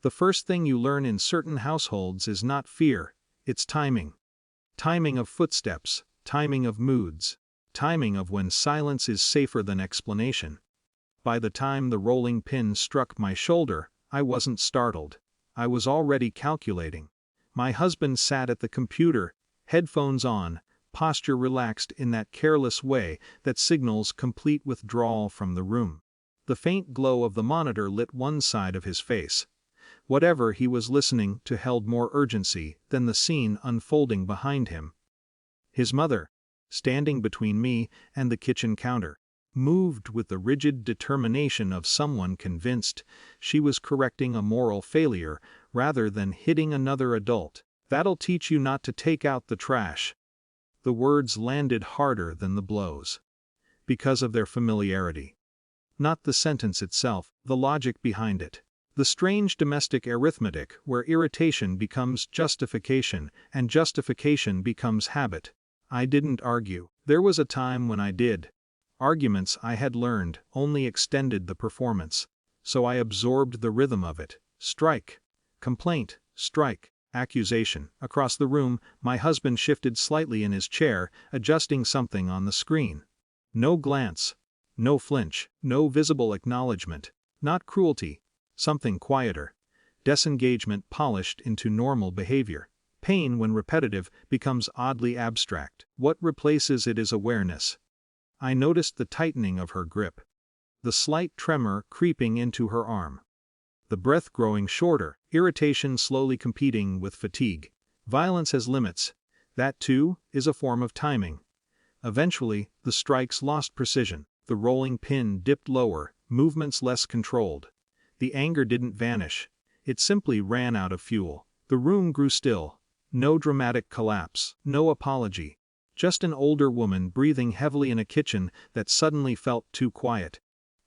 The first thing you learn in certain households is not fear, it's timing. Timing of footsteps, timing of moods, timing of when silence is safer than explanation. By the time the rolling pin struck my shoulder, I wasn't startled. I was already calculating. My husband sat at the computer, headphones on, posture relaxed in that careless way that signals complete withdrawal from the room. The faint glow of the monitor lit one side of his face. Whatever he was listening to held more urgency than the scene unfolding behind him. His mother, standing between me and the kitchen counter, moved with the rigid determination of someone convinced she was correcting a moral failure rather than hitting another adult. "That'll teach you not to take out the trash." The words landed harder than the blows. Because of their familiarity. Not the sentence itself, the logic behind it. The strange domestic arithmetic where irritation becomes justification and justification becomes habit. I didn't argue. There was a time when I did. Arguments, I had learned, only extended the performance. So I absorbed the rhythm of it. Strike. Complaint. Strike. Accusation. Across the room, my husband shifted slightly in his chair, adjusting something on the screen. No glance. No flinch. No visible acknowledgement. Not cruelty. Something quieter. Disengagement polished into normal behavior. Pain, when repetitive, becomes oddly abstract. What replaces it is awareness. I noticed the tightening of her grip. The slight tremor creeping into her arm. The breath growing shorter, irritation slowly competing with fatigue. Violence has limits. That, too, is a form of timing. Eventually, the strikes lost precision. The rolling pin dipped lower, movements less controlled. The anger didn't vanish. It simply ran out of fuel. The room grew still. No dramatic collapse, no apology. Just an older woman breathing heavily in a kitchen that suddenly felt too quiet.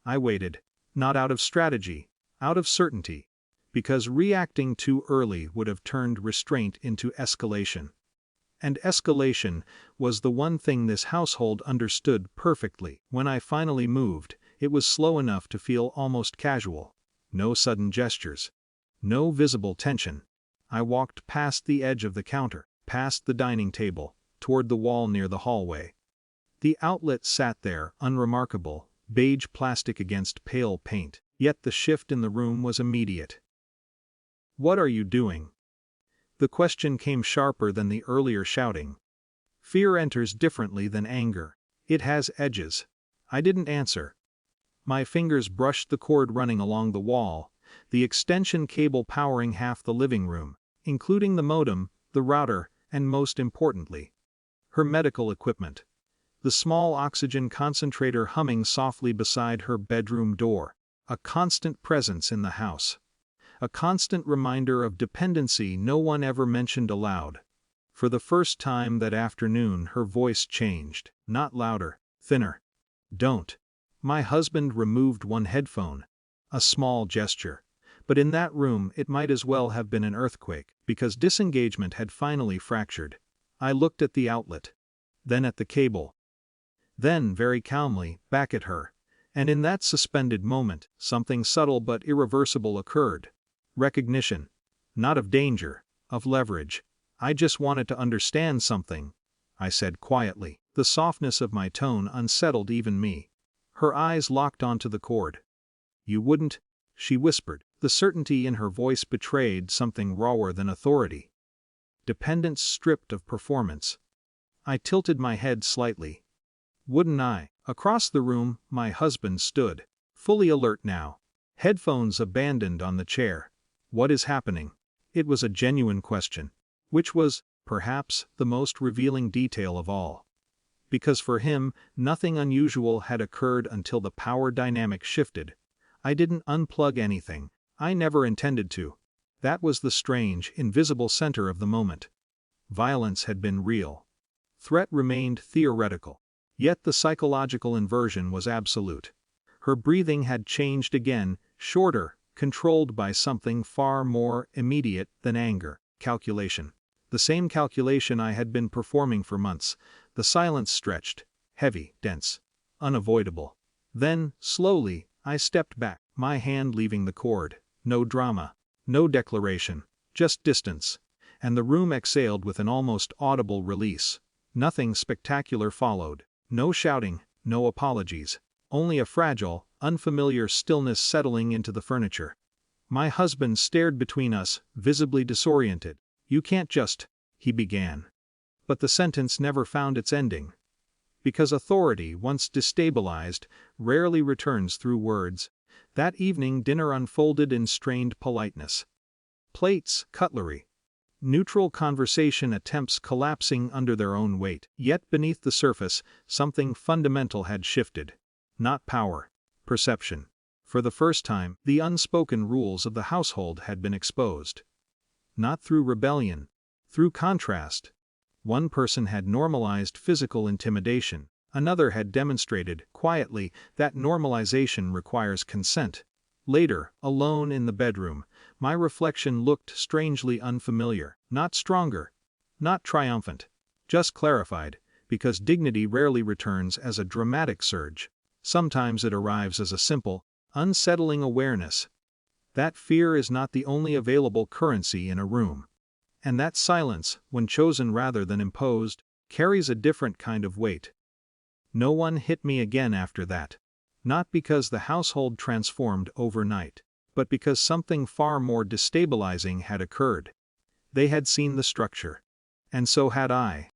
I waited. Not out of strategy, out of certainty. Because reacting too early would have turned restraint into escalation. And escalation was the one thing this household understood perfectly. When I finally moved, it was slow enough to feel almost casual. No sudden gestures. No visible tension. I walked past the edge of the counter, past the dining table, toward the wall near the hallway. The outlet sat there, unremarkable, beige plastic against pale paint, yet the shift in the room was immediate. "What are you doing?" The question came sharper than the earlier shouting. Fear enters differently than anger. It has edges. I didn't answer. My fingers brushed the cord running along the wall, the extension cable powering half the living room, including the modem, the router, and most importantly, her medical equipment. The small oxygen concentrator humming softly beside her bedroom door, a constant presence in the house. A constant reminder of dependency no one ever mentioned aloud. For the first time that afternoon her voice changed, not louder, thinner. "Don't." My husband removed one headphone. A small gesture. But in that room it might as well have been an earthquake, because disengagement had finally fractured. I looked at the outlet. Then at the cable. Then, very calmly, back at her. And in that suspended moment, something subtle but irreversible occurred. Recognition. Not of danger, of leverage. "I just wanted to understand something," I said quietly. The softness of my tone unsettled even me. Her eyes locked onto the cord. "You wouldn't?" she whispered. The certainty in her voice betrayed something rawer than authority. Dependence stripped of performance. I tilted my head slightly. "Wouldn't I?" Across the room, my husband stood, fully alert now. Headphones abandoned on the chair. "What is happening?" It was a genuine question. Which was, perhaps, the most revealing detail of all. Because for him, nothing unusual had occurred until the power dynamic shifted. I didn't unplug anything. I never intended to. That was the strange, invisible center of the moment. Violence had been real. Threat remained theoretical. Yet the psychological inversion was absolute. Her breathing had changed again, shorter, controlled by something far more immediate than anger. Calculation. The same calculation I had been performing for months. The silence stretched. Heavy, dense. Unavoidable. Then, slowly, I stepped back, my hand leaving the cord. No drama. No declaration, just distance. And the room exhaled with an almost audible release. Nothing spectacular followed. No shouting, no apologies. Only a fragile, unfamiliar stillness settling into the furniture. My husband stared between us, visibly disoriented. "You can't just," he began. But the sentence never found its ending. Because authority, once destabilized, rarely returns through words. That evening dinner unfolded in strained politeness. Plates, cutlery. Neutral conversation attempts collapsing under their own weight. Yet beneath the surface, something fundamental had shifted. Not power. Perception. For the first time, the unspoken rules of the household had been exposed. Not through rebellion. Through contrast. One person had normalized physical intimidation. Another had demonstrated, quietly, that normalization requires consent. Later, alone in the bedroom, my reflection looked strangely unfamiliar. Not stronger. Not triumphant. Just clarified, because dignity rarely returns as a dramatic surge. Sometimes it arrives as a simple, unsettling awareness. That fear is not the only available currency in a room. And that silence, when chosen rather than imposed, carries a different kind of weight. No one hit me again after that. Not because the household transformed overnight, but because something far more destabilizing had occurred. They had seen the structure. And so had I.